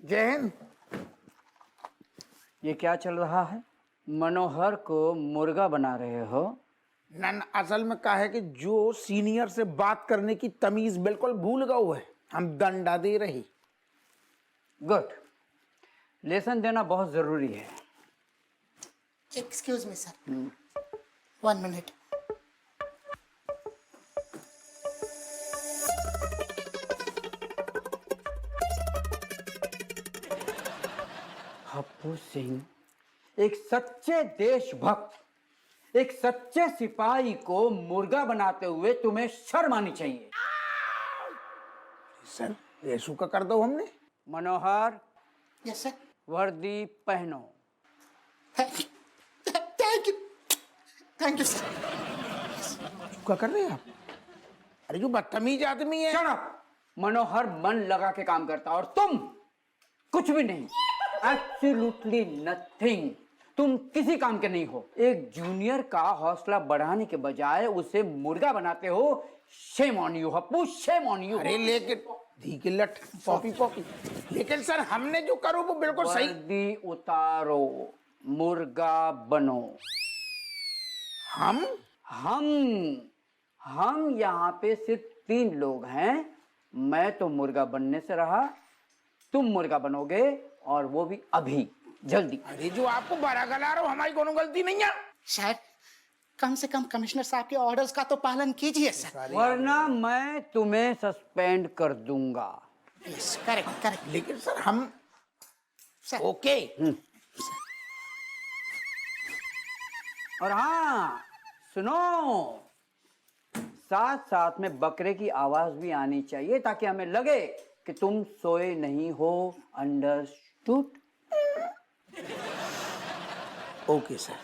जय हिंद। ये क्या चल रहा है? मनोहर को मुर्गा बना रहे हो? नन असल में क्या है कि जो सीनियर से बात करने की तमीज बिल्कुल भूल गए है, हम दंडा दे रही। गुड। लेसन देना बहुत जरूरी है। Excuse me sir, 1 minute. Happu Singh, एक सच्चे देशभक्त, एक सच्चे सिपाही को मुर्गा बनाते हुए तुम्हें शर्म आनी चाहिए। सर ऐसू का कर दो हमने। मनोहर, यस सर। वर्दी पहनो। Thank you sir. क्या कर रहे हैं आप? अरे जो बदतमीज आदमी है। Shut up! मनोहर मन लगा के काम करता और तुम कुछ भी नहीं। Absolutely nothing. तुम किसी काम के नहीं हो। एक जूनियर का हौसला बढ़ाने के बजाय उसे मुर्गा बनाते हो। Shame on you Happu, shame on you. अरे लेकिन धी की लठ पॉपी पॉपी। लेकिन सर हमने जो करो वो बिल्कुल सही। वर्दी उतारो, मुर्गा बनो। हम यहाँ पे सिर्फ 3 लोग हैं। मैं तो मुर्गा बनने से रहा, तुम मुर्गा बनोगे और वो भी अभी, जल्दी। अरे जो आपको बड़ा गला रहा हो, हमारी कोनो गलती नहीं है। शायद कम से कम कमिश्नर साहब के ऑर्डर्स का तो पालन कीजिए सर। वरना मैं तुम्हें सस्पेंड कर दूंगा। Yes, correct correct. लेकिन सर हम सर ओके। और हाँ सुनो, साथ साथ में बकरे की आवाज भी आनी चाहिए ताकि हमें लगे कि तुम सोए नहीं हो। अंडरस्टूड? Okay sir.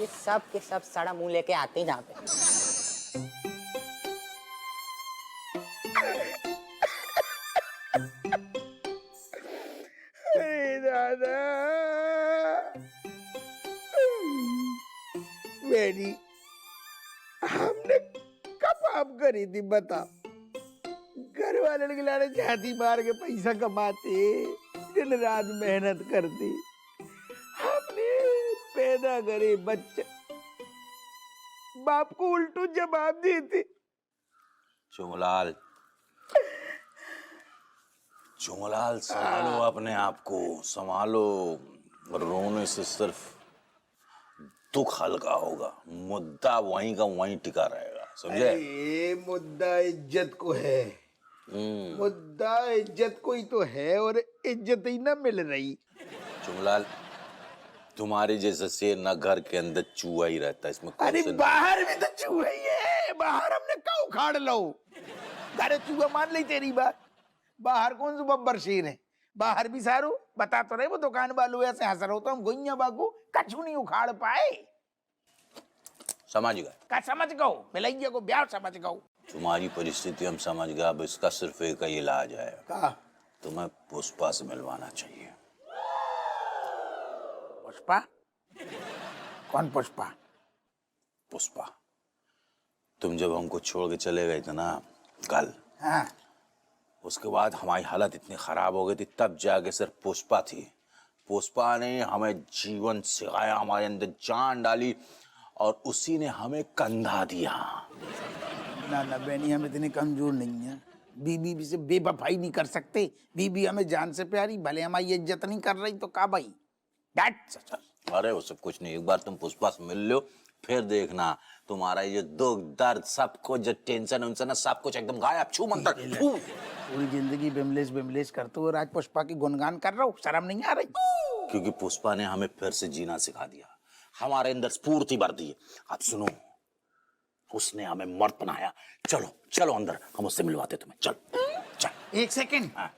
ये सब के सब सड़ा मुंह लेके आते हैं यहाँ पे। अरे दादा मेरी हमने कब आप करी थी बता। घर वाले खिलाने छाती मार के पैसा कमाते, दिन रात मेहनत करते, हमने पैदा करे बच्चे, बाप को उल्टू जवाब देते। चुमलाल, चुमलाल संभालो अपने आप को, संभालो। रोने से सिर्फ दुख हल्का होगा, मुद्दा वहीं का वहीं टिका रहेगा, समझे? ये मुद्दा इज्जत को है। मुद्दा इज्जत को ही तो है और इज्जत ही ना मिल रही। चुमलाल, तुम्हारे जैसे शेर ना घर के अंदर चूहा ही रहता है, इसमें कौन अरे से बाहर भी तो चूहा ही है। बाहर हमने का उखाड़ लो। अरे चूहा मान ली तेरी बात। बाहर कौन सा बब्बर शेर है? बाहर भी सारू बता तो रहे, वो दुकान वालों ऐसे हंस रहे हो तो हम गोइया बागू कछु नहीं उखाड़ पाए। समझ गए? का समझ गओ, मिलैया को ब्याह समझ गओ। तुम्हारी परिस्थिति हम समझ गए। अब इसका सिर्फ एक ही इलाज है, का तुम्हें पुष्पा से मिलवाना चाहिए। पुष्पा? कौन पुष्पा? पुष्पा, तुम जब हमको छोड़ के चले गए थे ना कल, हाँ। उसके बाद हमारी हालत इतनी खराब हो गई थी, तब जाके सिर्फ पुष्पा थी। पुष्पा ने हमें जीवन सिखाया, हमारे अंदर जान डाली और उसी ने हमें कंधा दिया। ना ना बहनी, हम इतने कमजोर नहीं है। बीबी से बेवफाई नहीं कर सकते। बीबी हमें जान से प्यारी, भले हमारी इज्जत नहीं कर रही तो का भाई। अरे वो सब कुछ नहीं, एक बार तुम पुष्पा से मिल लो, फिर देखना तुम्हारा ये दुख दर्द सब कुछ, जो टेंशन उनसन सब कुछ एकदम गायब। छू मंतर छू। पूरी जिंदगी बिमलेश बिमलेश करते हो और आज पुष्पा की गुणगान कर रहा हूँ, शर्म नहीं आ रही? क्योंकि पुष्पा ने हमें फिर से जीना सिखा दिया, हमारे अंदर स्फूर्ति भर दी। अब सुनो, उसने हमें मर्द बनाया। चलो चलो अंदर, हम उससे मिलवाते तुम्हें। चल चल। 1 सेकंड। हाँ।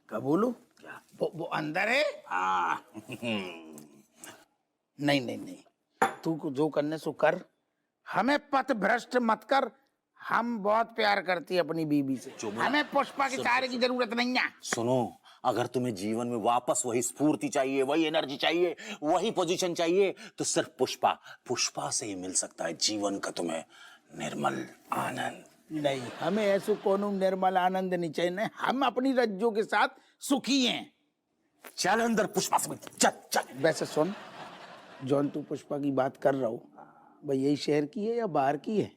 कब बोलू? क्या वो अंदर है? हाँ। नहीं नहीं नहीं, तू जो करने सो कर, हमें पथ भ्रष्ट मत कर। हम बहुत प्यार करती है अपनी बीबी से, हमें पुष्पा के सहारे की जरूरत नहीं है। सुनो, अगर तुम्हें जीवन में वापस वही स्फूर्ति चाहिए, वही एनर्जी चाहिए, वही पोजीशन चाहिए, तो सिर्फ पुष्पा से ही मिल सकता है जीवन का तुम्हें निर्मल आनंद। नहीं, हमें ऐसो कोनो निर्मल आनंद नहीं चाहिए। हम अपनी रज्जों के साथ सुखी हैं। चल अंदर पुष्पा समिति, चल चल। वैसे सुन, जौन तू पुष्पा की बात कर रहा हो, भाई यही शहर की है या बाहर की है?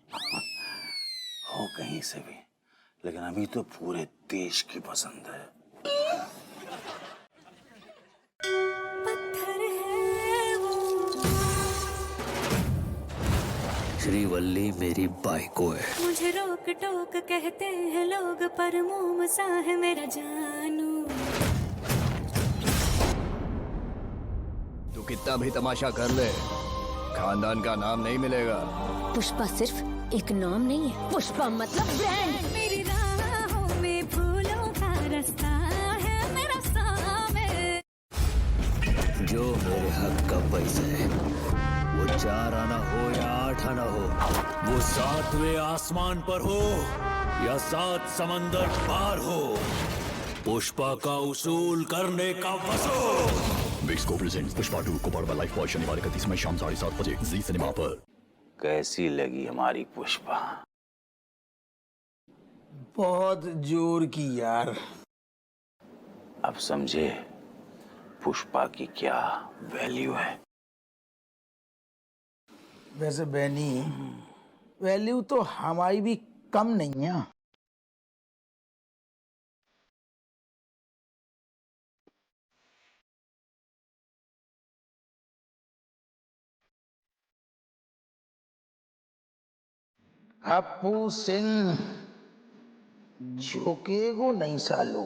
हो कहीं से भी, लेकिन अभी तो पूरे देश की पसंद है। श्रीवल्ली मेरी बाइको है। मुझे रोक टोक कहते हैं लोग, पर मोम सा है मेरा जानू। तू कितना भी तमाशा कर ले, खानदान का नाम नहीं मिलेगा। पुष्पा सिर्फ एक नाम नहीं है, पुष्पा मतलब ब्रांड। मेरी राहों में फूलों का रास्ता है मेरा सामने। जो मेरे हक का पैसा है, वो 4 आना हो या 8 आना हो, वो 7वें आसमान पर हो या 7 समंदर पार हो, पुष्पा का उसूल करने का वसूल। बिक्सको प्रेजेंट्स पुष्पा 2 को बड़ा लाइव वॉच शनिवार 31 मई शाम 7:30 बजे जी सिनेमा पर। कैसी लगी हमारी पुष्पा? बहुत जोर की यार। अब समझे पुष्पा की क्या वैल्यू है। वैसे बहनी, वैल्यू तो हमारी भी कम नहीं है। अपू सिंह झुकेगो नहीं सालो।